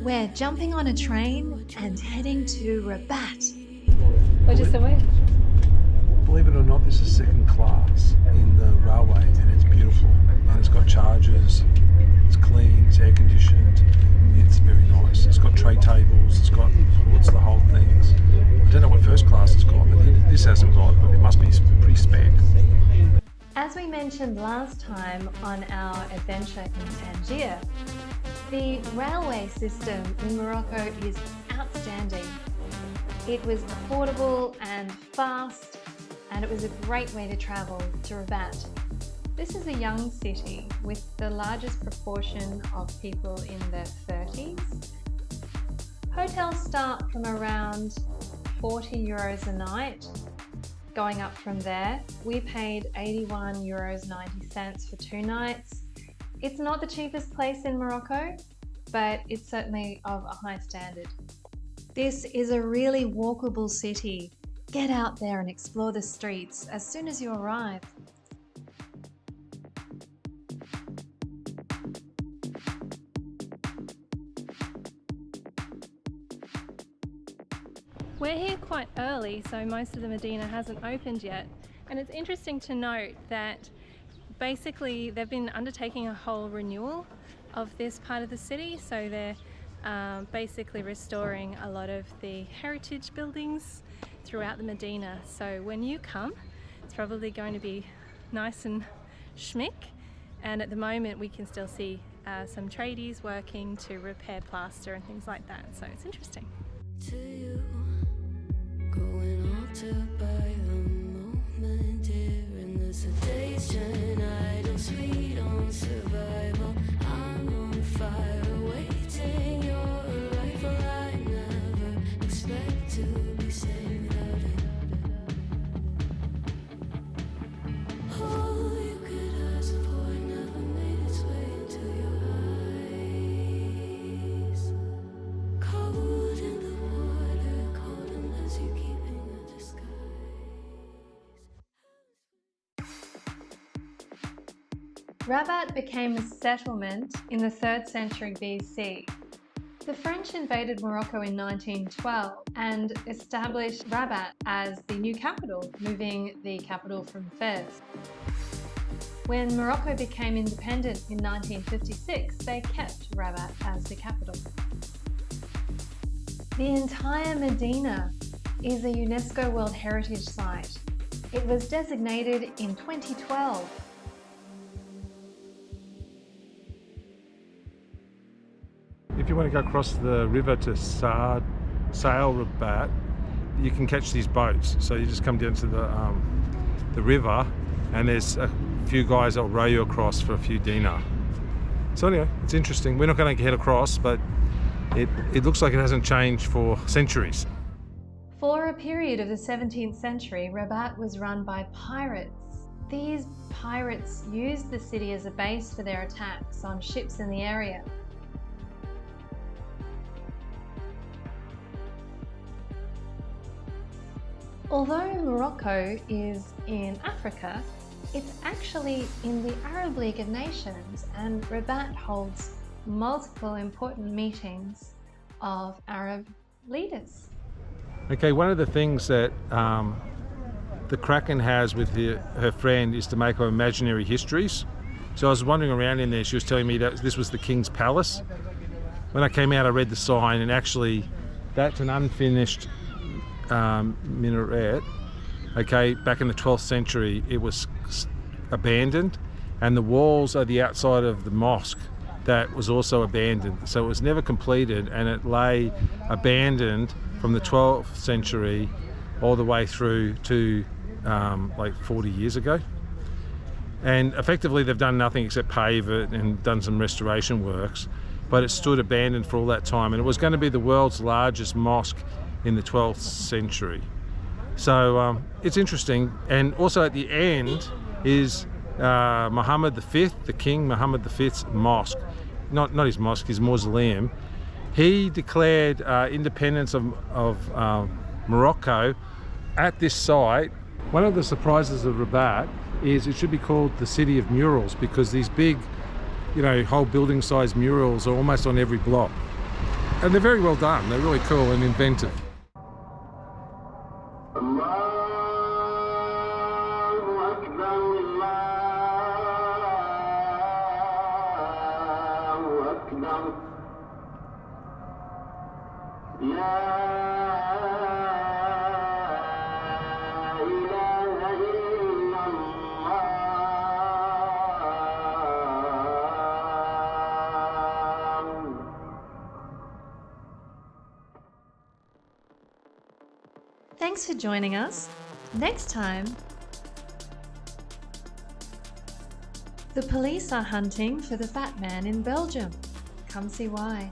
We're jumping on a train and heading to Rabat. Believe it or not, this is second class in the railway, and it's beautiful. And it's got chargers, it's clean, it's air conditioned, it's very nice. It's got tray tables, it's got ports, the whole things. I don't know what first class it's got, but this hasn't got, but it must be pretty spec. As we mentioned last time on our adventure in Tangier, the railway system in Morocco is outstanding. It was affordable and fast, and it was a great way to travel to Rabat. This is a young city with the largest proportion of people in their 30s. Hotels start from around 40 euros a night. Going up from there, we paid 81 euros 90 cents for 2 nights. It's not the cheapest place in Morocco, but it's certainly of a high standard. This is a really walkable city. Get out there and explore the streets as soon as you arrive. We're here quite early, so most of the Medina hasn't opened yet. And it's interesting to note that basically they've been undertaking a whole renewal of this part of the city. So they're basically restoring a lot of the heritage buildings throughout the Medina. So when you come, it's probably going to be nice and schmick. And at the moment we can still see some tradies working to repair plaster and things like that. So it's interesting. Going altered by the moment, dear, in the sedation. I don't sweet on survival. I'm on fire, waiting your arrival. I never expect to be saved without it. All you could ask for never made its way into your eyes. Cold in the water, cold unless you keeping a disguise. Rabat became a settlement in the 3rd century BC. The French invaded Morocco in 1912 and established Rabat as the new capital, moving the capital from Fez. When Morocco became independent in 1956, they kept Rabat as the capital. The entire Medina is a UNESCO World Heritage Site. It was designated in 2012. If you want to go across the river to sail Rabat, you can catch these boats. So you just come down to the river, and there's a few guys that will row you across for a few dinar. So anyway, it's interesting. We're not going to head across, but it looks like it hasn't changed for centuries. For a period of the 17th century, Rabat was run by pirates. These pirates used the city as a base for their attacks on ships in the area. Although Morocco is in Africa, it's actually in the Arab League of Nations, and Rabat holds multiple important meetings of Arab leaders. Okay, one of the things that the Kraken has with her friend is to make her imaginary histories. So I was wandering around in there, she was telling me that this was the King's Palace. When I came out, I read the sign, and actually that's an unfinished minaret. Okay, back in the 12th century it was abandoned, and the walls are the outside of the mosque that was also abandoned, so it was never completed, and it lay abandoned from the 12th century all the way through to like 40 years ago. And effectively they've done nothing except pave it and done some restoration works, but it stood abandoned for all that time, and it was going to be the world's largest mosque in the 12th century. So it's interesting. And also at the end is Muhammad V, the King Muhammad V's mosque. Not his mosque, his mausoleum. He declared independence of Morocco at this site. One of the surprises of Rabat is it should be called the City of Murals, because these big, whole building size murals are almost on every block. And they're very well done. They're really cool and inventive. Thanks for joining us. Next time, the police are hunting for the fat man in Belgium. Come see why.